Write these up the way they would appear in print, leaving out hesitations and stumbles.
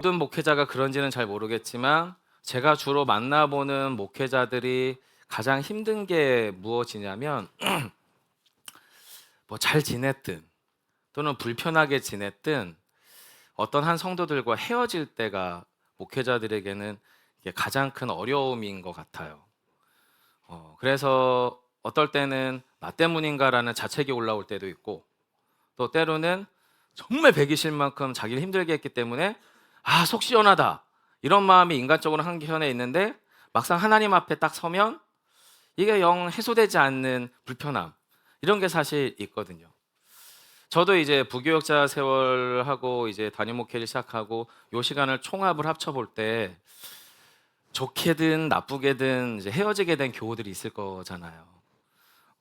모든 목회자가 그런지는 잘 모르겠지만 제가 주로 만나보는 목회자들이 가장 힘든 게 무엇이냐면 뭐 잘 지냈든 또는 불편하게 지냈든 어떤 한 성도들과 헤어질 때가 목회자들에게는 이게 가장 큰 어려움인 것 같아요. 그래서 어떨 때는 나 때문인가라는 자책이 올라올 때도 있고 또 때로는 정말 배기 싫만큼 자기를 힘들게 했기 때문에 속 시원하다 이런 마음이 인간적으로 한켠에 있는데 막상 하나님 앞에 딱 서면 이게 영 해소되지 않는 불편함 이런 게 사실 있거든요. 저도 이제 부교역자 세월하고 이제 단임 목회를 시작하고 요 시간을 총합을 합쳐 볼 때 좋게든 나쁘게든 이제 헤어지게 된 교우들이 있을 거잖아요.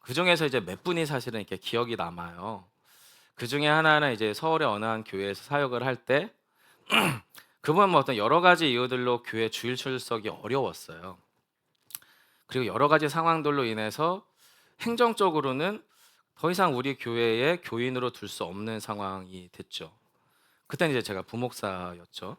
그 중에서 이제 몇 분이 사실은 이렇게 기억이 남아요. 그 중에 하나는 이제 서울의 어느 한 교회에서 사역을 할 때 그분은 뭐 어떤 여러 가지 이유들로 교회 주일 출석이 어려웠어요. 그리고 여러 가지 상황들로 인해서 행정적으로는 더 이상 우리 교회에 교인으로 둘 수 없는 상황이 됐죠. 그때는 이제 제가 부목사였죠.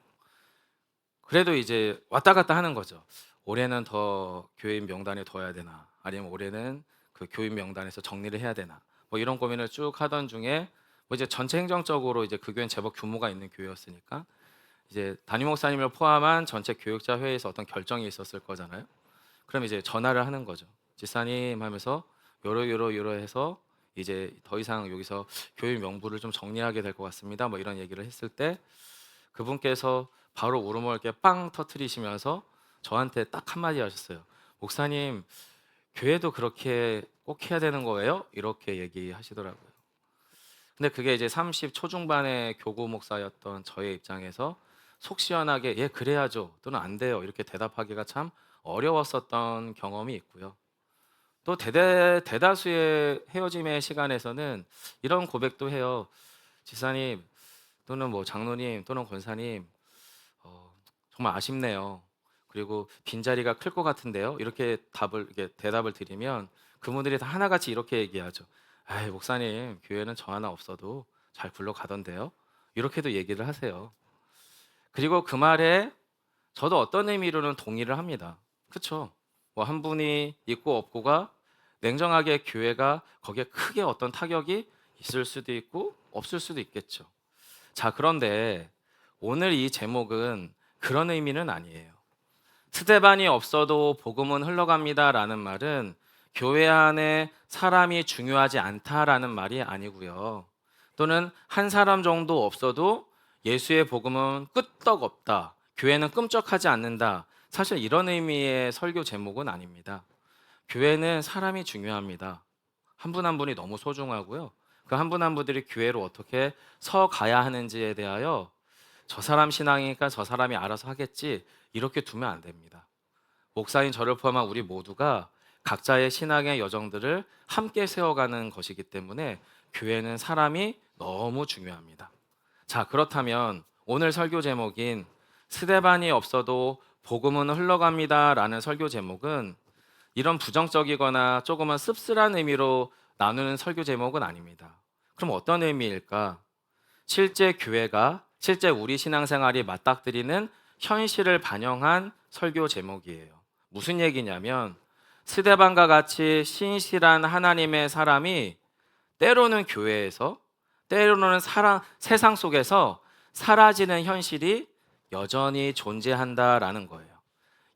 그래도 이제 왔다 갔다 하는 거죠. 올해는 더 교인 명단에 둬야 되나, 아니면 올해는 그 교인 명단에서 정리를 해야 되나, 뭐 이런 고민을 쭉 하던 중에 뭐 이제 전체 행정적으로 이제 그 교회는 제법 규모가 있는 교회였으니까 이제 담임 목사님을 포함한 전체 교육자 회의에서 어떤 결정이 있었을 거잖아요. 그럼 이제 전화를 하는 거죠. 집사님 하면서 요러 해서 이제 더 이상 여기서 교육 명부를 좀 정리하게 될 것 같습니다. 뭐 이런 얘기를 했을 때 그분께서 바로 울음을 이렇게 빵 터트리시면서 저한테 딱 한마디 하셨어요. 목사님, 교회도 그렇게 꼭 해야 되는 거예요? 이렇게 얘기하시더라고요. 근데 그게 이제 30 초중반의 교구 목사였던 저의 입장에서 속 시원하게 예, 그래야죠. 또는 안 돼요. 이렇게 대답하기가 참 어려웠었던 경험이 있고요. 또 대다수의 헤어짐의 시간에서는 이런 고백도 해요. 지사님 또는 뭐 장로님 또는 권사님, 어, 정말 아쉽네요. 그리고 빈자리가 클 것 같은데요. 이렇게 대답을 드리면 그분들이 다 하나같이 이렇게 얘기하죠. 아이, 목사님, 교회는 저 하나 없어도 잘 굴러가던데요. 이렇게도 얘기를 하세요. 그리고 그 말에 저도 어떤 의미로는 동의를 합니다. 그렇죠? 뭐 한 분이 있고 없고가 냉정하게 교회가 거기에 크게 어떤 타격이 있을 수도 있고 없을 수도 있겠죠. 자, 그런데 오늘 이 제목은 그런 의미는 아니에요. 스데반이 없어도 복음은 흘러갑니다라는 말은 교회 안에 사람이 중요하지 않다라는 말이 아니고요. 또는 한 사람 정도 없어도 예수의 복음은 끄떡없다. 교회는 꿈쩍하지 않는다. 사실 이런 의미의 설교 제목은 아닙니다. 교회는 사람이 중요합니다. 한 분 한 분이 너무 소중하고요. 그 한 분 한 분들이 교회로 어떻게 서 가야 하는지에 대하여 저 사람 신앙이니까 저 사람이 알아서 하겠지 이렇게 두면 안 됩니다. 목사인 저를 포함한 우리 모두가 각자의 신앙의 여정들을 함께 세워가는 것이기 때문에 교회는 사람이 너무 중요합니다. 자, 그렇다면 오늘 설교 제목인 스데반이 없어도 복음은 흘러갑니다라는 설교 제목은 이런 부정적이거나 조금은 씁쓸한 의미로 나누는 설교 제목은 아닙니다. 그럼 어떤 의미일까? 실제 우리 신앙생활이 맞닥뜨리는 현실을 반영한 설교 제목이에요. 무슨 얘기냐면 스데반과 같이 신실한 하나님의 사람이 때로는 교회에서 때로는 세상 속에서 사라지는 현실이 여전히 존재한다라는 거예요.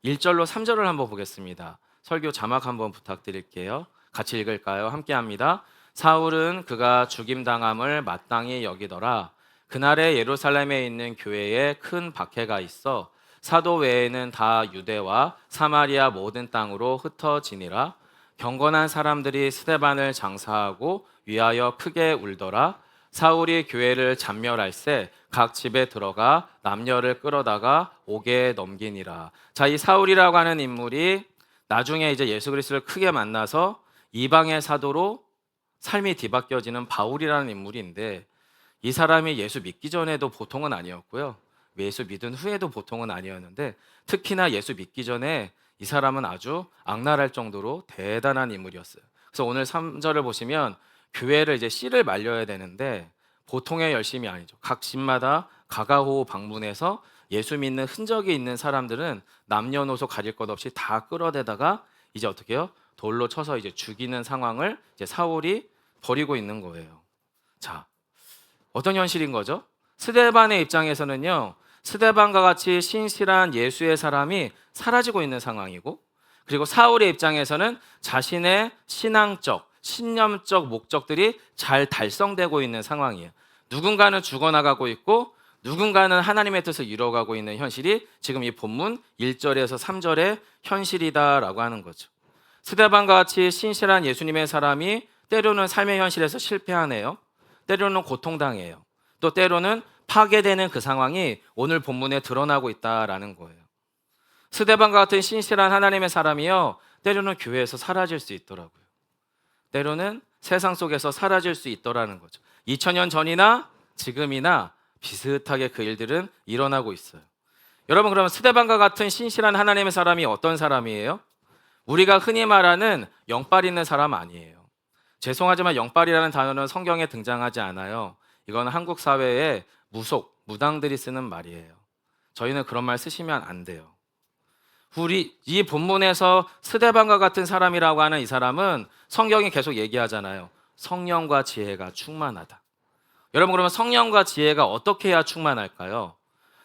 1절로 3절을 한번 보겠습니다. 설교 자막 한번 부탁드릴게요. 같이 읽을까요? 함께 합니다. 사울은 그가 죽임당함을 마땅히 여기더라. 그날에 예루살렘에 있는 교회에 큰 박해가 있어 사도 외에는 다 유대와 사마리아 모든 땅으로 흩어지니라. 경건한 사람들이 스데반을 장사하고 위하여 크게 울더라. 사울이 교회를 잔멸할세 각 집에 들어가 남녀를 끌어다가 옥에 넘기니라. 자, 이 사울이라고 하는 인물이 나중에 이제 예수 그리스도를 크게 만나서 이방의 사도로 삶이 뒤바뀌어지는 바울이라는 인물인데 이 사람이 예수 믿기 전에도 보통은 아니었고요. 예수 믿은 후에도 보통은 아니었는데 특히나 예수 믿기 전에 이 사람은 아주 악랄할 정도로 대단한 인물이었어요. 그래서 오늘 3절을 보시면 교회를 이제 씨를 말려야 되는데 보통의 열심이 아니죠. 각 집마다 가가호 방문해서 예수 믿는 흔적이 있는 사람들은 남녀노소 가릴 것 없이 다 끌어대다가 이제 어떻게 해요? 돌로 쳐서 이제 죽이는 상황을 이제 사울이 벌이고 있는 거예요. 자, 어떤 현실인 거죠? 스데반의 입장에서는요, 스데반과 같이 신실한 예수의 사람이 사라지고 있는 상황이고, 그리고 사울의 입장에서는 자신의 신앙적, 신념적 목적들이 잘 달성되고 있는 상황이에요. 누군가는 죽어나가고 있고 누군가는 하나님의 뜻을 이루어가고 있는 현실이 지금 이 본문 1절에서 3절의 현실이다라고 하는 거죠. 스데반과 같이 신실한 예수님의 사람이 때로는 삶의 현실에서 실패하네요. 때로는 고통당해요. 또 때로는 파괴되는 그 상황이 오늘 본문에 드러나고 있다라는 거예요. 스데반과 같은 신실한 하나님의 사람이요, 때로는 교회에서 사라질 수 있더라고요. 때로는 세상 속에서 사라질 수 있더라는 거죠. 2000년 전이나 지금이나 비슷하게 그 일들은 일어나고 있어요. 여러분, 그러면 스데반과 같은 신실한 하나님의 사람이 어떤 사람이에요? 우리가 흔히 말하는 영빨 있는 사람 아니에요. 죄송하지만 영빨이라는 단어는 성경에 등장하지 않아요. 이건 한국 사회의 무당들이 쓰는 말이에요. 저희는 그런 말 쓰시면 안 돼요. 우리 이 본문에서 스데반과 같은 사람이라고 하는 이 사람은 성경이 계속 얘기하잖아요. 성령과 지혜가 충만하다. 여러분, 그러면 성령과 지혜가 어떻게 해야 충만할까요?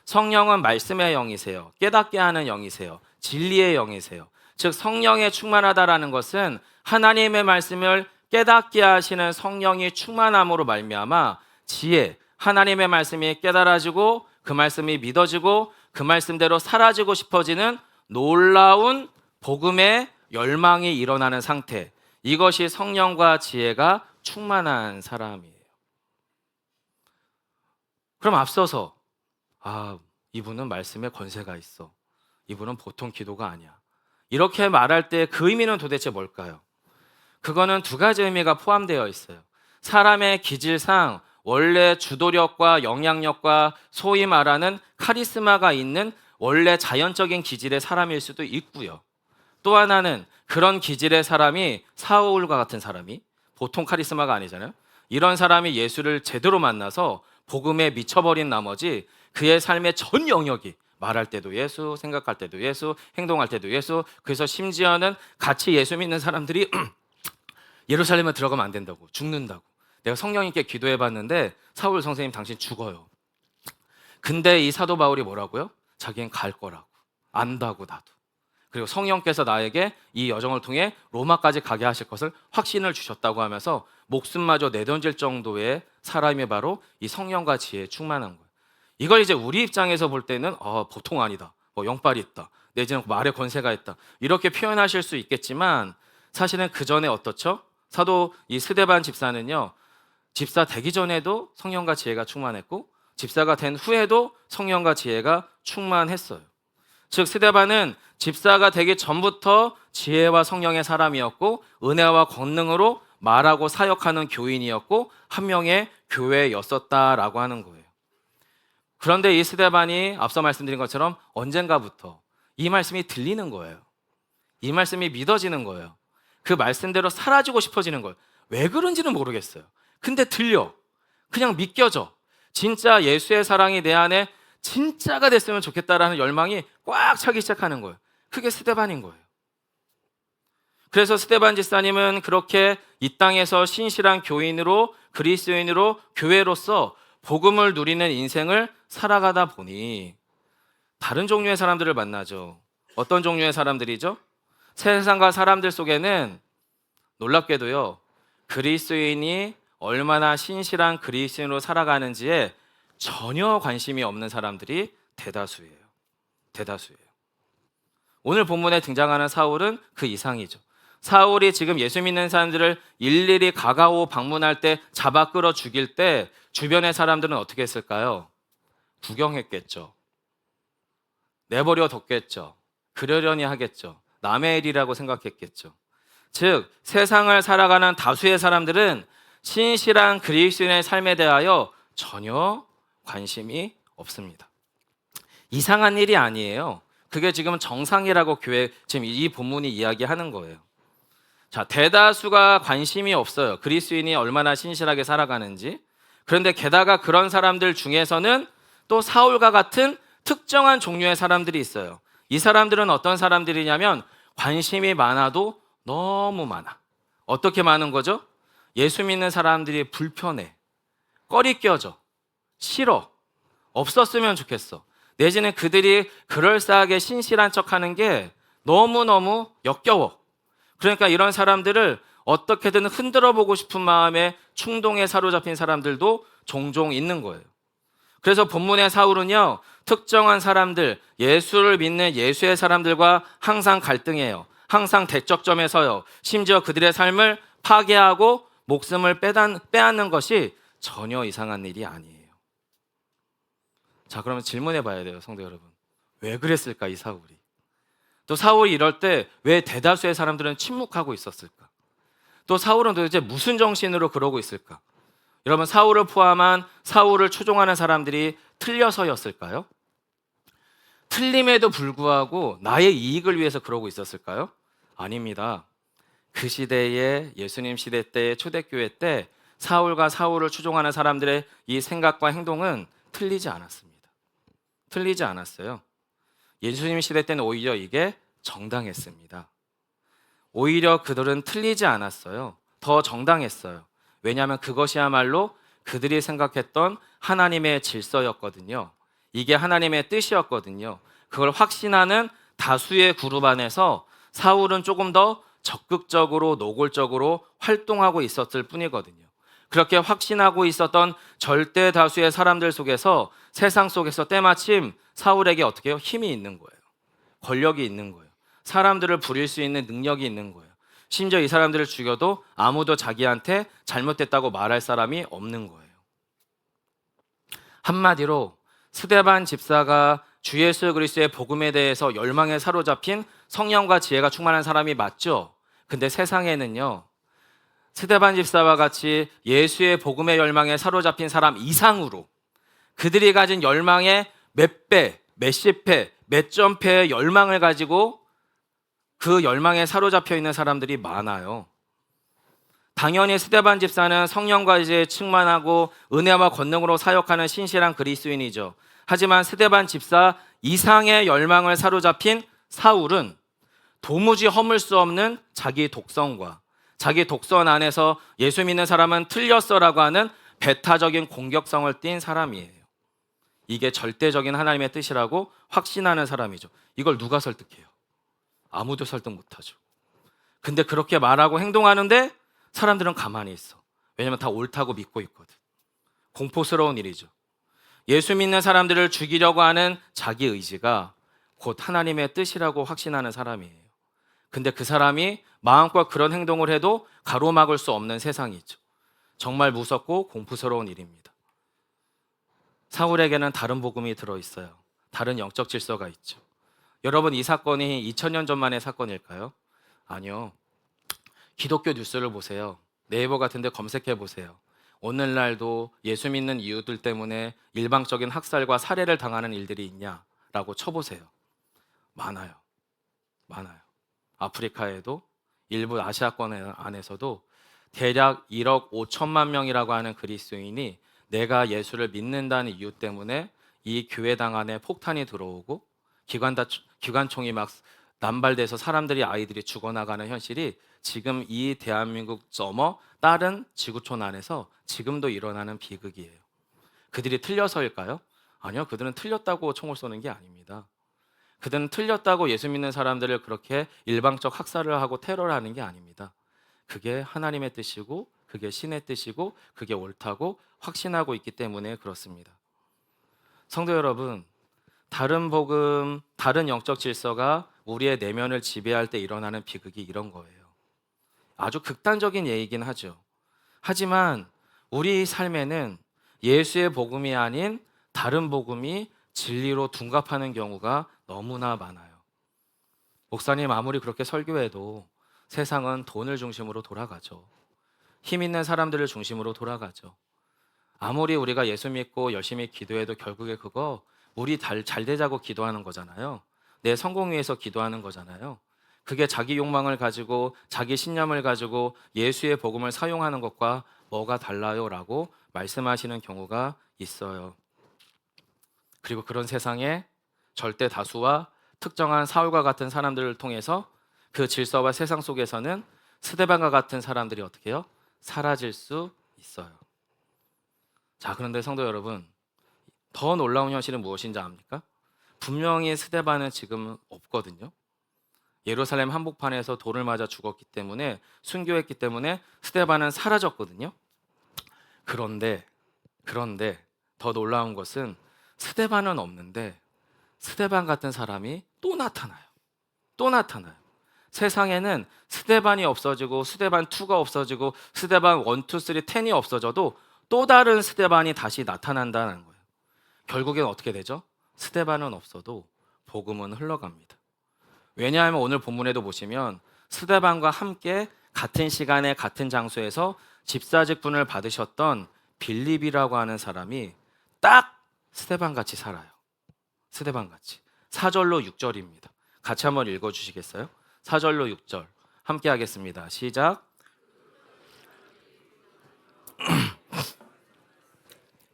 성령은 말씀의 영이세요. 깨닫게 하는 영이세요. 진리의 영이세요. 즉 성령에 충만하다라는 것은 하나님의 말씀을 깨닫게 하시는 성령이 충만함으로 말미암아 지혜, 하나님의 말씀이 깨달아지고 그 말씀이 믿어지고 그 말씀대로 살아지고 싶어지는 놀라운 복음의 열망이 일어나는 상태, 이것이 성령과 지혜가 충만한 사람이에요. 그럼 앞서서 이분은 말씀에 권세가 있어, 이분은 보통 기도가 아니야, 이렇게 말할 때 그 의미는 도대체 뭘까요? 그거는 두 가지 의미가 포함되어 있어요. 사람의 기질상 원래 주도력과 영향력과 소위 말하는 카리스마가 있는 원래 자연적인 기질의 사람일 수도 있고요. 또 하나는 그런 기질의 사람이 사울과 같은 사람이, 보통 카리스마가 아니잖아요. 이런 사람이 예수를 제대로 만나서 복음에 미쳐버린 나머지 그의 삶의 전 영역이, 말할 때도 예수, 생각할 때도 예수, 행동할 때도 예수. 그래서 심지어는 같이 예수 믿는 사람들이 예루살렘에 들어가면 안 된다고, 죽는다고. 내가 성령님께 기도해봤는데 사울 선생님 당신 죽어요. 근데 이 사도 바울이 뭐라고요? 자기는 갈 거라고, 안다고 나도. 그리고 성령께서 나에게 이 여정을 통해 로마까지 가게 하실 것을 확신을 주셨다고 하면서 목숨마저 내던질 정도의 사람이 바로 이 성령과 지혜에 충만한 거예요. 이걸 이제 우리 입장에서 볼 때는 보통 아니다, 영빨이 있다, 내지는 말에 권세가 있다, 이렇게 표현하실 수 있겠지만 사실은 그 전에 어떻죠? 사도 이 스데반 집사는요, 집사 되기 전에도 성령과 지혜가 충만했고 집사가 된 후에도 성령과 지혜가 충만했어요. 즉 스데반은 집사가 되기 전부터 지혜와 성령의 사람이었고 은혜와 권능으로 말하고 사역하는 교인이었고 한 명의 교회였었다라고 하는 거예요. 그런데 이 스데반이 앞서 말씀드린 것처럼 언젠가부터 이 말씀이 들리는 거예요. 이 말씀이 믿어지는 거예요. 그 말씀대로 사라지고 싶어지는 거예요. 왜 그런지는 모르겠어요. 근데 들려. 그냥 믿겨져. 진짜 예수의 사랑이 내 안에 진짜가 됐으면 좋겠다라는 열망이 꽉 차기 시작하는 거예요. 그게 스데반인 거예요. 그래서 스데반 집사님은 그렇게 이 땅에서 신실한 교인으로, 그리스도인으로, 교회로서 복음을 누리는 인생을 살아가다 보니 다른 종류의 사람들을 만나죠. 어떤 종류의 사람들이죠? 세상과 사람들 속에는 놀랍게도요, 그리스도인이 얼마나 신실한 그리스도인으로 살아가는지에 전혀 관심이 없는 사람들이 대다수예요. 오늘 본문에 등장하는 사울은 그 이상이죠. 사울이 지금 예수 믿는 사람들을 일일이 가가오 방문할 때 잡아 끌어 죽일 때 주변의 사람들은 어떻게 했을까요? 구경했겠죠. 내버려 뒀겠죠. 그러려니 하겠죠. 남의 일이라고 생각했겠죠. 즉 세상을 살아가는 다수의 사람들은 신실한 그리스도인의 삶에 대하여 전혀 관심이 없습니다. 이상한 일이 아니에요. 그게 지금 정상이라고 지금 이 본문이 이야기하는 거예요. 자, 대다수가 관심이 없어요. 그리스도인이 얼마나 신실하게 살아가는지. 그런데 게다가 그런 사람들 중에서는 또 사울과 같은 특정한 종류의 사람들이 있어요. 이 사람들은 어떤 사람들이냐면 관심이 많아도 너무 많아. 어떻게 많은 거죠? 예수 믿는 사람들이 불편해. 꺼리 껴져. 싫어. 없었으면 좋겠어. 내지는 그들이 그럴싸하게 신실한 척하는 게 너무너무 역겨워. 그러니까 이런 사람들을 어떻게든 흔들어 보고 싶은 마음에 충동에 사로잡힌 사람들도 종종 있는 거예요. 그래서 본문의 사울은요, 특정한 사람들, 예수를 믿는 예수의 사람들과 항상 갈등해요. 항상 대척점에 서요. 심지어 그들의 삶을 파괴하고 목숨을 빼앗는 것이 전혀 이상한 일이 아니에요. 자, 그러면 질문해 봐야 돼요, 성도 여러분. 왜 그랬을까, 이 사울이? 또 사울이 이럴 때 왜 대다수의 사람들은 침묵하고 있었을까? 또 사울은 도대체 무슨 정신으로 그러고 있을까? 여러분, 사울을 포함한 사울을 추종하는 사람들이 틀려서였을까요? 틀림에도 불구하고 나의 이익을 위해서 그러고 있었을까요? 아닙니다. 그 시대에 예수님 시대 때 초대교회 때 사울과 사울을 추종하는 사람들의 이 생각과 행동은 틀리지 않았습니다. 틀리지 않았어요. 예수님 시대 때는 오히려 이게 정당했습니다. 오히려 그들은 틀리지 않았어요. 더 정당했어요. 왜냐하면 그것이야말로 그들이 생각했던 하나님의 질서였거든요. 이게 하나님의 뜻이었거든요. 그걸 확신하는 다수의 그룹 안에서 사울은 조금 더 적극적으로 노골적으로 활동하고 있었을 뿐이거든요. 그렇게 확신하고 있었던 절대 다수의 사람들 속에서 세상 속에서 때마침 사울에게 어떻게 해요? 힘이 있는 거예요. 권력이 있는 거예요. 사람들을 부릴 수 있는 능력이 있는 거예요. 심지어 이 사람들을 죽여도 아무도 자기한테 잘못됐다고 말할 사람이 없는 거예요. 한마디로 스데반 집사가 주 예수 그리스도의 복음에 대해서 열망에 사로잡힌 성령과 지혜가 충만한 사람이 맞죠? 근데 세상에는요, 스데반 집사와 같이 예수의 복음의 열망에 사로잡힌 사람 이상으로 그들이 가진 열망의 몇 배, 몇십 배, 몇천 배의 열망을 가지고 그 열망에 사로잡혀 있는 사람들이 많아요. 당연히 스데반 집사는 성령과 이제 충만하고 은혜와 권능으로 사역하는 신실한 그리스도인이죠. 하지만 스데반 집사 이상의 열망을 사로잡힌 사울은 도무지 허물 수 없는 자기 독성과 자기 독선 안에서 예수 믿는 사람은 틀렸어라고 하는 배타적인 공격성을 띤 사람이에요. 이게 절대적인 하나님의 뜻이라고 확신하는 사람이죠. 이걸 누가 설득해요? 아무도 설득 못하죠. 근데 그렇게 말하고 행동하는데 사람들은 가만히 있어. 왜냐하면 다 옳다고 믿고 있거든. 공포스러운 일이죠. 예수 믿는 사람들을 죽이려고 하는 자기 의지가 곧 하나님의 뜻이라고 확신하는 사람이에요. 근데 그 사람이 마음껏 그런 행동을 해도 가로막을 수 없는 세상이죠. 정말 무섭고 공포스러운 일입니다. 사울에게는 다른 복음이 들어있어요. 다른 영적 질서가 있죠. 여러분, 이 사건이 2000년 전만의 사건일까요? 아니요. 기독교 뉴스를 보세요. 네이버 같은 데 검색해 보세요. 오늘날도 예수 믿는 이유들 때문에 일방적인 학살과 살해를 당하는 일들이 있냐라고 쳐보세요. 많아요. 많아요. 아프리카에도 일부 아시아권 안에서도 대략 1억 5천만 명이라고 하는 그리스도인이 내가 예수를 믿는다는 이유 때문에 이 교회당 안에 폭탄이 들어오고 기관총이 막 남발돼서 아이들이 죽어나가는 현실이 지금 이 대한민국 넘어 다른 지구촌 안에서 지금도 일어나는 비극이에요. 그들이 틀려서일까요? 아니요, 그들은 틀렸다고 총을 쏘는 게 아닙니다. 그들은 틀렸다고 예수 믿는 사람들을 그렇게 일방적 학살을 하고 테러를 하는 게 아닙니다. 그게 하나님의 뜻이고 그게 신의 뜻이고 그게 옳다고 확신하고 있기 때문에 그렇습니다. 성도 여러분, 다른 복음, 다른 영적 질서가 우리의 내면을 지배할 때 일어나는 비극이 이런 거예요. 아주 극단적인 예이긴 하죠. 하지만 우리 삶에는 예수의 복음이 아닌 다른 복음이 진리로 둔갑하는 경우가 너무나 많아요. 목사님 아무리 그렇게 설교해도 세상은 돈을 중심으로 돌아가죠. 힘 있는 사람들을 중심으로 돌아가죠. 아무리 우리가 예수 믿고 열심히 기도해도 결국에 그거 우리 잘 되자고 기도하는 거잖아요. 내 성공 위해서 기도하는 거잖아요. 그게 자기 욕망을 가지고 자기 신념을 가지고 예수의 복음을 사용하는 것과 뭐가 달라요? 라고 말씀하시는 경우가 있어요. 그리고 그런 세상에 절대 다수와 특정한 사울과 같은 사람들을 통해서 그 질서와 세상 속에서는 스데반과 같은 사람들이 어떻게 해요? 사라질 수 있어요. 자, 그런데 성도 여러분, 더 놀라운 현실은 무엇인지 압니까? 분명히 스데반은 지금 없거든요. 예루살렘 한복판에서 돌을 맞아 죽었기 때문에, 순교했기 때문에 스데반은 사라졌거든요. 그런데 더 놀라운 것은 스데반은 없는데 스데반 같은 사람이 또 나타나요. 또 나타나요. 세상에는 스데반이 없어지고 스데반 2가 없어지고 스데반 1, 2, 3, 10이 없어져도 또 다른 스데반이 다시 나타난다는 거예요. 결국엔 어떻게 되죠? 스데반은 없어도 복음은 흘러갑니다. 왜냐하면 오늘 본문에도 보시면 스데반과 함께 같은 시간에 같은 장소에서 집사직분을 받으셨던 빌립이라고 하는 사람이 딱 스데반같이 살아요. 스데반같이. 4절로 6절입니다. 같이 한번 읽어주시겠어요? 4절로 6절 함께 하겠습니다. 시작.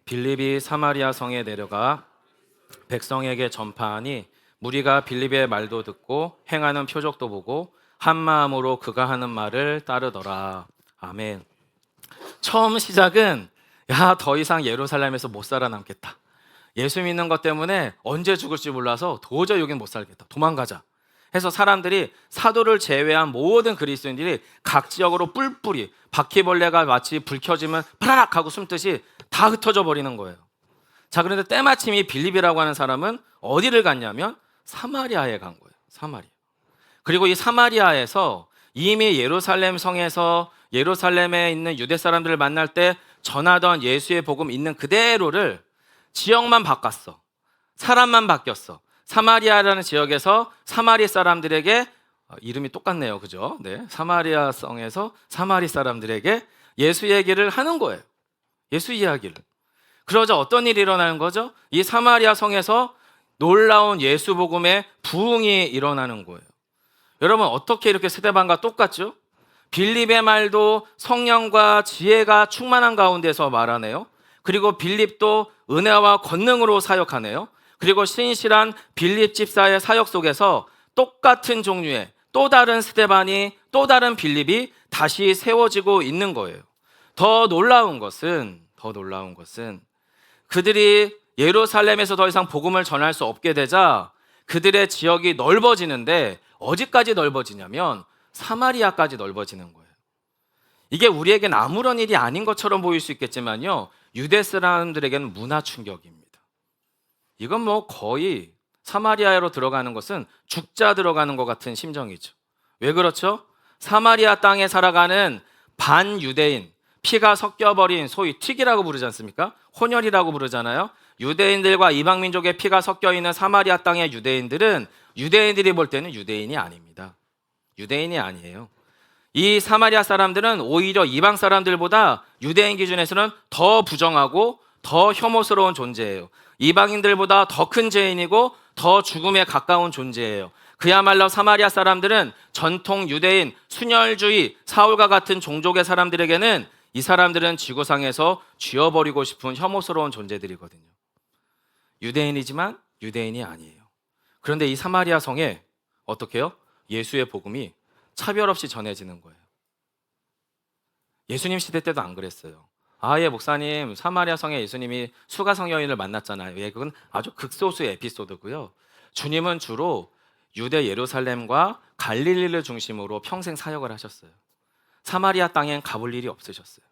빌립이 사마리아 성에 내려가 백성에게 전파하니 무리가 빌립의 말도 듣고 행하는 표적도 보고 한 마음으로 그가 하는 말을 따르더라. 아멘. 처음 시작은 더 이상 예루살렘에서 못 살아남겠다. 예수 믿는 것 때문에 언제 죽을지 몰라서 도저히 여긴 못 살겠다. 도망가자. 해서 사람들이 사도를 제외한 모든 그리스도인들이 각 지역으로 뿔뿔이 바퀴벌레가 마치 불 켜지면 파라락 하고 숨듯이 다 흩어져 버리는 거예요. 자, 그런데 때마침 이 빌립이라고 하는 사람은 어디를 갔냐면 사마리아에 간 거예요. 사마리아. 그리고 이 사마리아에서 이미 예루살렘 성에서 예루살렘에 있는 유대 사람들을 만날 때 전하던 예수의 복음 있는 그대로를 지역만 바꿨어. 사람만 바뀌었어. 사마리아라는 지역에서 사마리 사람들에게 이름이 똑같네요. 그죠? 네. 사마리아 성에서 사마리 사람들에게 예수 얘기를 하는 거예요. 예수 이야기를. 그러자 어떤 일이 일어나는 거죠? 이 사마리아 성에서 놀라운 예수 복음의 부흥이 일어나는 거예요. 여러분, 어떻게 이렇게 스데반과 똑같죠? 빌립의 말도 성령과 지혜가 충만한 가운데서 말하네요. 그리고 빌립도 은혜와 권능으로 사역하네요. 그리고 신실한 빌립 집사의 사역 속에서 똑같은 종류의 또 다른 스데반이 또 다른 빌립이 다시 세워지고 있는 거예요. 더 놀라운 것은 그들이 예루살렘에서 더 이상 복음을 전할 수 없게 되자 그들의 지역이 넓어지는데 어디까지 넓어지냐면 사마리아까지 넓어지는 거예요. 이게 우리에겐 아무런 일이 아닌 것처럼 보일 수 있겠지만요, 유대 사람들에게는 문화 충격입니다. 이건 거의 사마리아로 들어가는 것은 죽자 들어가는 것 같은 심정이죠. 왜 그렇죠? 사마리아 땅에 살아가는 반유대인, 피가 섞여버린 소위 튀기라고 부르지 않습니까? 혼혈이라고 부르잖아요. 유대인들과 이방민족의 피가 섞여 있는 사마리아 땅의 유대인들은 유대인들이 볼 때는 유대인이 아닙니다. 유대인이 아니에요. 이 사마리아 사람들은 오히려 이방 사람들보다 유대인 기준에서는 더 부정하고 더 혐오스러운 존재예요. 이방인들보다 더 큰 죄인이고 더 죽음에 가까운 존재예요. 그야말로 사마리아 사람들은 전통 유대인, 순혈주의, 사울과 같은 종족의 사람들에게는 이 사람들은 지구상에서 쥐어버리고 싶은 혐오스러운 존재들이거든요. 유대인이지만 유대인이 아니에요. 그런데 이 사마리아 성에 어떻게 해요? 예수의 복음이 차별 없이 전해지는 거예요. 예수님 시대 때도 안 그랬어요. 예, 목사님, 사마리아 성에 예수님이 수가성 여인을 만났잖아요. 예, 그건 아주 극소수의 에피소드고요. 주님은 주로 유대 예루살렘과 갈릴리를 중심으로 평생 사역을 하셨어요. 사마리아 땅엔 가볼 일이 없으셨어요.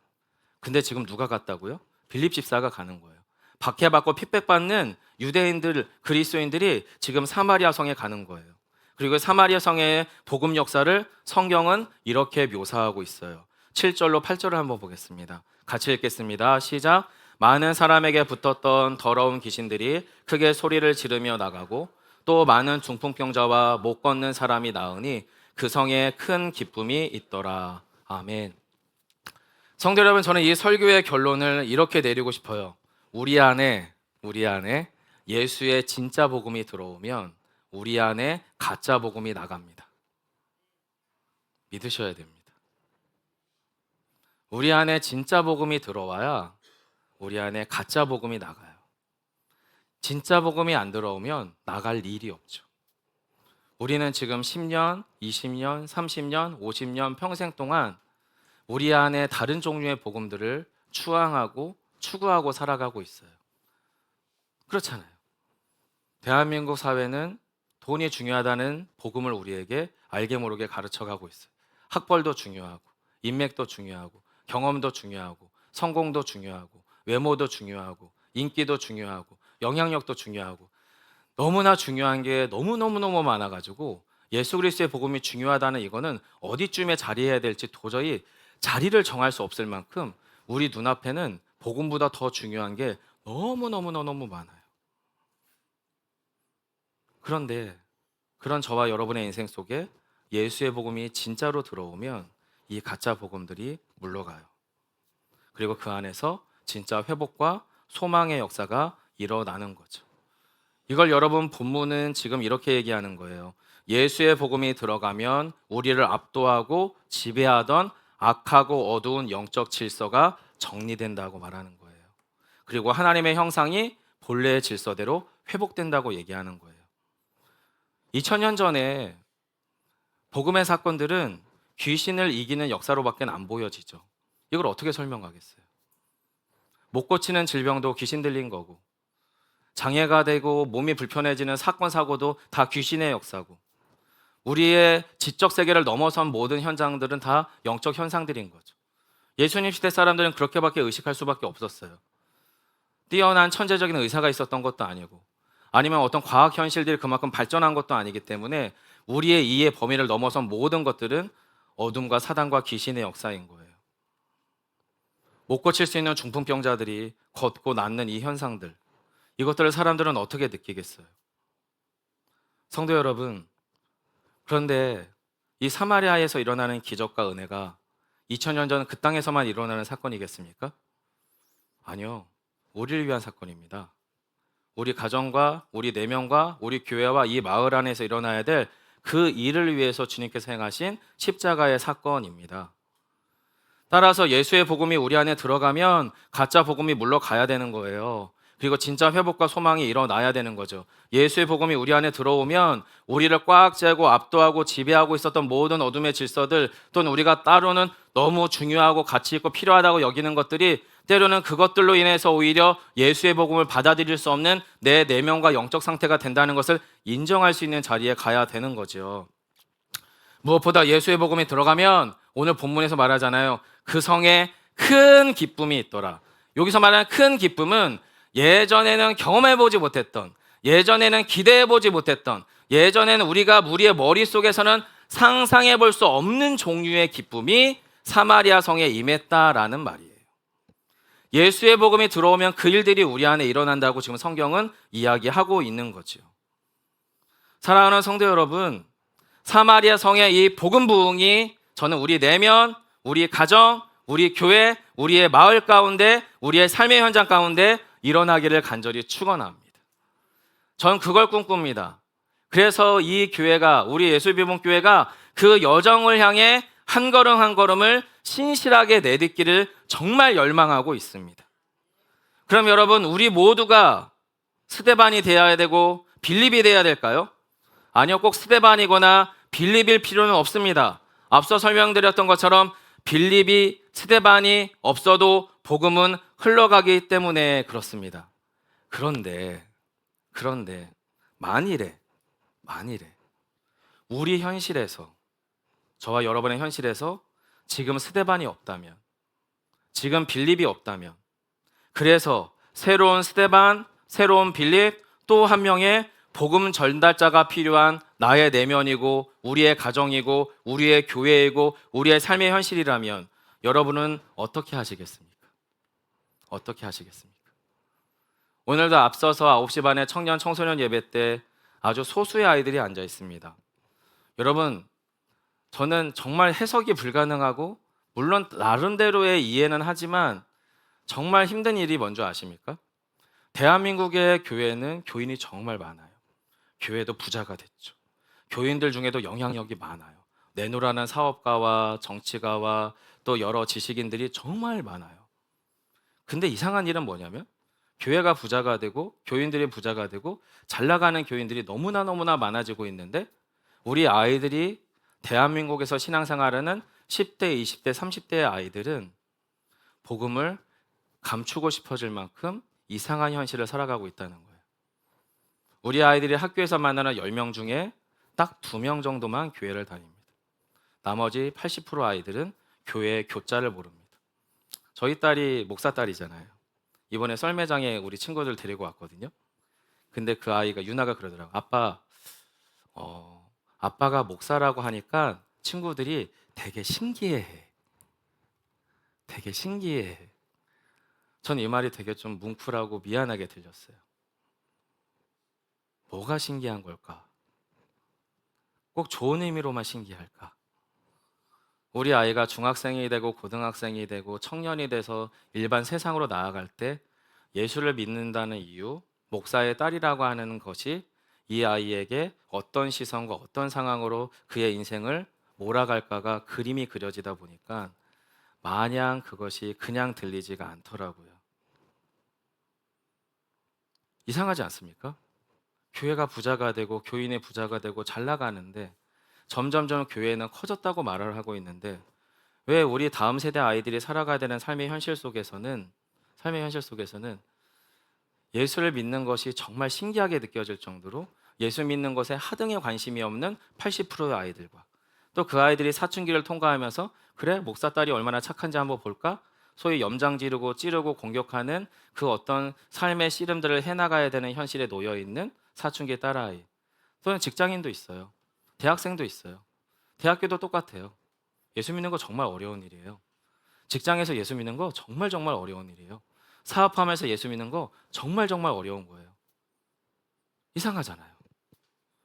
근데 지금 누가 갔다고요? 빌립 집사가 가는 거예요. 박해받고 핍박받는 유대인들, 그리스도인들이 지금 사마리아 성에 가는 거예요. 그리고 사마리아 성의 복음 역사를 성경은 이렇게 묘사하고 있어요. 7절로 8절을 한번 보겠습니다. 같이 읽겠습니다. 시작. 많은 사람에게 붙었던 더러운 귀신들이 크게 소리를 지르며 나가고 또 많은 중풍병자와 못 걷는 사람이 나으니 그 성에 큰 기쁨이 있더라. 아멘. 성도 여러분, 저는 이 설교의 결론을 이렇게 내리고 싶어요. 우리 안에 예수의 진짜 복음이 들어오면 우리 안에 가짜 복음이 나갑니다. 믿으셔야 됩니다. 우리 안에 진짜 복음이 들어와야 우리 안에 가짜 복음이 나가요. 진짜 복음이 안 들어오면 나갈 일이 없죠. 우리는 지금 10년, 20년, 30년, 50년 평생 동안 우리 안에 다른 종류의 복음들을 추앙하고 추구하고 살아가고 있어요. 그렇잖아요. 대한민국 사회는 돈이 중요하다는 복음을 우리에게 알게 모르게 가르쳐가고 있어요. 학벌도 중요하고 인맥도 중요하고 경험도 중요하고 성공도 중요하고 외모도 중요하고 인기도 중요하고 영향력도 중요하고 너무나 중요한 게 너무너무너무 많아가지고 예수 그리스도의 복음이 중요하다는 이거는 어디쯤에 자리해야 될지 도저히 자리를 정할 수 없을 만큼 우리 눈앞에는 복음보다 더 중요한 게 너무너무너무 많아요. 그런데 그런 저와 여러분의 인생 속에 예수의 복음이 진짜로 들어오면 이 가짜 복음들이 물러가요. 그리고 그 안에서 진짜 회복과 소망의 역사가 일어나는 거죠. 이걸 여러분 본문은 지금 이렇게 얘기하는 거예요. 예수의 복음이 들어가면 우리를 압도하고 지배하던 악하고 어두운 영적 질서가 정리된다고 말하는 거예요. 그리고 하나님의 형상이 본래의 질서대로 회복된다고 얘기하는 거예요. 2000년 전에 복음의 사건들은 귀신을 이기는 역사로밖에 안 보여지죠. 이걸 어떻게 설명하겠어요? 못 고치는 질병도 귀신 들린 거고, 장애가 되고 몸이 불편해지는 사건 사고도 다 귀신의 역사고, 우리의 지적 세계를 넘어선 모든 현장들은 다 영적 현상들인 거죠. 예수님 시대 사람들은 그렇게밖에 의식할 수밖에 없었어요. 뛰어난 천재적인 의사가 있었던 것도 아니고, 아니면 어떤 과학 현실들이 그만큼 발전한 것도 아니기 때문에 우리의 이해 범위를 넘어선 모든 것들은 어둠과 사단과 귀신의 역사인 거예요. 못 고칠 수 있는 중풍병자들이 걷고 낫는 이 현상들, 이것들을 사람들은 어떻게 느끼겠어요? 성도 여러분, 그런데 이 사마리아에서 일어나는 기적과 은혜가 2000년 전 그 땅에서만 일어나는 사건이겠습니까? 아니요. 우리를 위한 사건입니다. 우리 가정과 우리 내면과 우리 교회와 이 마을 안에서 일어나야 될 그 일을 위해서 주님께서 행하신 십자가의 사건입니다. 따라서 예수의 복음이 우리 안에 들어가면 가짜 복음이 물러가야 되는 거예요. 그리고 진짜 회복과 소망이 일어나야 되는 거죠. 예수의 복음이 우리 안에 들어오면 우리를 꽉 째고 압도하고 지배하고 있었던 모든 어둠의 질서들, 또는 우리가 따로는 너무 중요하고 가치 있고 필요하다고 여기는 것들이 때로는 그것들로 인해서 오히려 예수의 복음을 받아들일 수 없는 내 내면과 영적 상태가 된다는 것을 인정할 수 있는 자리에 가야 되는 거죠. 무엇보다 예수의 복음이 들어가면 오늘 본문에서 말하잖아요. 그 성에 큰 기쁨이 있더라. 여기서 말하는 큰 기쁨은 예전에는 경험해보지 못했던, 예전에는 기대해보지 못했던, 예전에는 우리의 머릿속에서는 상상해볼 수 없는 종류의 기쁨이 사마리아 성에 임했다라는 말이에요. 예수의 복음이 들어오면 그 일들이 우리 안에 일어난다고 지금 성경은 이야기하고 있는 거죠. 사랑하는 성도 여러분, 사마리아 성의 이 복음 부흥이 저는 우리 내면, 우리 가정, 우리 교회, 우리의 마을 가운데, 우리의 삶의 현장 가운데 일어나기를 간절히 축원합니다. 전 그걸 꿈꿉니다. 그래서 이 교회가, 우리 예수비봉교회가 그 여정을 향해 한 걸음 한 걸음을 신실하게 내딛기를 정말 열망하고 있습니다. 그럼 여러분, 우리 모두가 스데반이 되어야 되고 빌립이 되어야 될까요? 아니요, 꼭 스데반이거나 빌립일 필요는 없습니다. 앞서 설명드렸던 것처럼 빌립이, 스데반이 없어도 복음은 흘러가기 때문에 그렇습니다. 그런데 만일에 우리 현실에서, 저와 여러분의 현실에서 지금 스데반이 없다면, 지금 빌립이 없다면, 그래서 새로운 스데반, 새로운 빌립, 또 한 명의 복음 전달자가 필요한 나의 내면이고 우리의 가정이고 우리의 교회이고 우리의 삶의 현실이라면 여러분은 어떻게 하시겠습니까? 어떻게 하시겠습니까? 오늘도 앞서서 9시 반에 청년 청소년 예배 때 아주 소수의 아이들이 앉아 있습니다. 여러분, 저는 정말 해석이 불가능하고 물론 나름대로의 이해는 하지만 정말 힘든 일이 뭔지 아십니까? 대한민국의 교회는 교인이 정말 많아요. 교회도 부자가 됐죠. 교인들 중에도 영향력이 많아요. 내노라는 사업가와 정치가와 또 여러 지식인들이 정말 많아요. 근데 이상한 일은 뭐냐면 교회가 부자가 되고 교인들이 부자가 되고 잘 나가는 교인들이 너무나 많아지고 있는데 우리 아이들이 대한민국에서 신앙생활하는 10대, 20대, 30대의 아이들은 복음을 감추고 싶어질 만큼 이상한 현실을 살아가고 있다는 거예요. 우리 아이들이 학교에서 만나는 10명 중에 딱 2명 정도만 교회를 다닙니다. 나머지 80% 아이들은 교회의 교자를 모릅니다. 저희 딸이 목사 딸이잖아요. 이번에 썰매장에 우리 친구들 데리고 왔거든요. 근데 그 아이가 유나가 그러더라고. 아빠, 아빠가 목사라고 하니까 친구들이 되게 신기해해. 되게 신기해해. 전 이 말이 되게 좀 뭉클하고 미안하게 들렸어요. 뭐가 신기한 걸까? 꼭 좋은 의미로만 신기할까? 우리 아이가 중학생이 되고 고등학생이 되고 청년이 돼서 일반 세상으로 나아갈 때 예수를 믿는다는 이유, 목사의 딸이라고 하는 것이 이 아이에게 어떤 시선과 어떤 상황으로 그의 인생을 몰아갈까가 그림이 그려지다 보니까 마냥 그것이 그냥 들리지가 않더라고요. 이상하지 않습니까? 교회가 부자가 되고 교인의 부자가 되고 잘 나가는데 점점점 교회는 커졌다고 말을 하고 있는데 왜 우리 다음 세대 아이들이 살아가야 되는 삶의 현실 속에서는 예수를 믿는 것이 정말 신기하게 느껴질 정도로 예수 믿는 것에 하등의 관심이 없는 80%의 아이들과 또 그 아이들이 사춘기를 통과하면서 그래 목사 딸이 얼마나 착한지 한번 볼까? 소위 염장 지르고 찌르고 공격하는 그 어떤 삶의 씨름들을 해나가야 되는 현실에 놓여 있는 사춘기 딸아이 또는 직장인도 있어요. 대학생도 있어요. 대학교도 똑같아요. 예수 믿는 거 정말 어려운 일이에요. 직장에서 예수 믿는 거 정말 어려운 일이에요. 사업하면서 예수 믿는 거 정말 어려운 거예요. 이상하잖아요.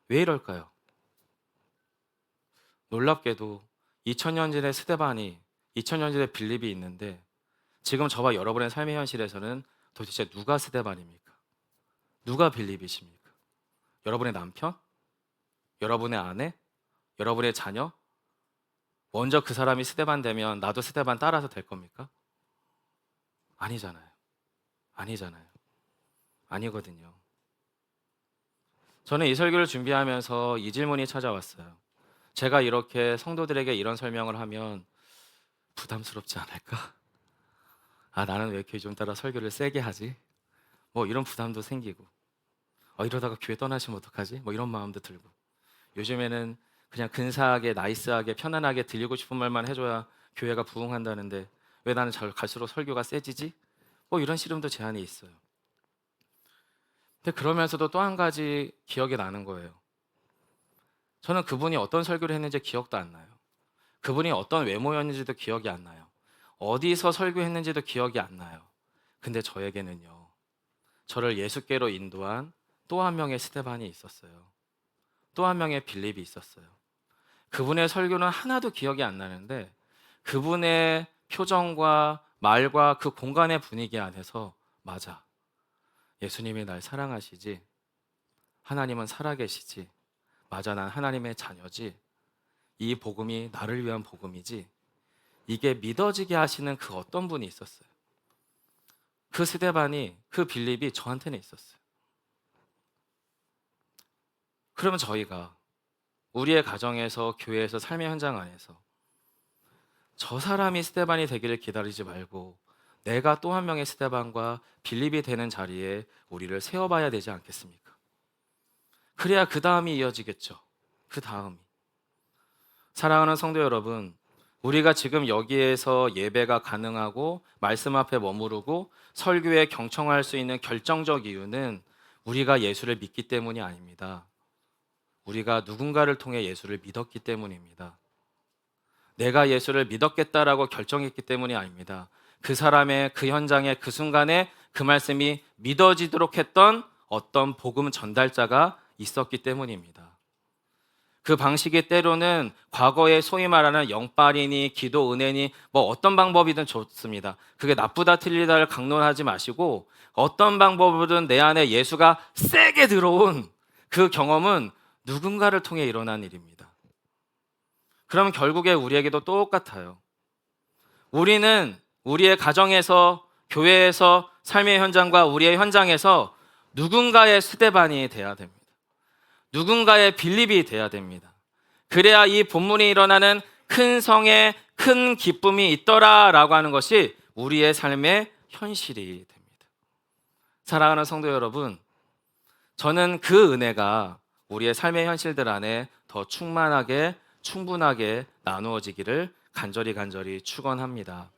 왜 이럴까요? 놀랍게도 2000년 전의 스데반이 2000년 전의 빌립이 있는데 지금 저와 여러분의 삶의 현실에서는 도대체 누가 스데반입니까? 누가 빌립이십니까? 여러분의 남편? 여러분의 아내? 여러분의 자녀? 먼저 그 사람이 스데반 되면 나도 스데반 따라서 될 겁니까? 아니잖아요. 아니거든요. 저는 이 설교를 준비하면서 이 질문이 찾아왔어요. 제가 이렇게 성도들에게 이런 설명을 하면 부담스럽지 않을까? 아, 나는 왜 이렇게 좀 따라 설교를 세게 하지? 뭐 이런 부담도 생기고 이러다가 교회 떠나시면 어떡하지? 뭐 이런 마음도 들고 요즘에는 그냥 근사하게 나이스하게 편안하게 들리고 싶은 말만 해줘야 교회가 부흥한다는데 왜 나는 갈수록 설교가 세지지? 뭐 이런 시름도 제한이 있어요. 근데 그러면서도 또 한 가지 기억이 나는 거예요. 저는 그분이 어떤 설교를 했는지 기억도 안 나요. 그분이 어떤 외모였는지도 기억이 안 나요. 어디서 설교했는지도 기억이 안 나요. 근데 저에게는요. 저를 예수께로 인도한 또 한 명의 스데반이 있었어요. 또 한 명의 빌립이 있었어요. 그분의 설교는 하나도 기억이 안 나는데 그분의 표정과 말과 그 공간의 분위기 안에서 맞아. 예수님이 날 사랑하시지. 하나님은 살아계시지. 맞아, 난 하나님의 자녀지. 이 복음이 나를 위한 복음이지. 이게 믿어지게 하시는 그 어떤 분이 있었어요. 그 스데반이, 그 빌립이 저한테는 있었어요. 그러면 저희가 우리의 가정에서, 교회에서, 삶의 현장 안에서 저 사람이 스데반이 되기를 기다리지 말고 내가 또 한 명의 스데반과 빌립이 되는 자리에 우리를 세워봐야 되지 않겠습니까? 그래야 그 다음이 이어지겠죠. 그 다음이. 사랑하는 성도 여러분, 우리가 지금 여기에서 예배가 가능하고 말씀 앞에 머무르고 설교에 경청할 수 있는 결정적 이유는 우리가 예수를 믿기 때문이 아닙니다. 우리가 누군가를 통해 예수를 믿었기 때문입니다. 내가 예수를 믿었겠다라고 결정했기 때문이 아닙니다. 그 사람의 그 현장에 그 순간에 그 말씀이 믿어지도록 했던 어떤 복음 전달자가 있었기 때문입니다. 그 방식이 때로는 과거에 소위 말하는 영빨이니 기도 은혜니 뭐 어떤 방법이든 좋습니다. 그게 나쁘다 틀리다를 강론하지 마시고 어떤 방법으로든 내 안에 예수가 세게 들어온 그 경험은 누군가를 통해 일어난 일입니다. 그러면 결국에 우리에게도 똑같아요. 우리는 우리의 가정에서, 교회에서 삶의 현장과 우리의 현장에서 누군가의 스데반이 돼야 됩니다. 누군가의 빌립이 돼야 됩니다. 그래야 이 본문이 일어나는 큰 성에 큰 기쁨이 있더라라고 하는 것이 우리의 삶의 현실이 됩니다. 사랑하는 성도 여러분, 저는 그 은혜가 우리의 삶의 현실들 안에 더 충만하게 충분하게 나누어지기를 간절히 축원합니다.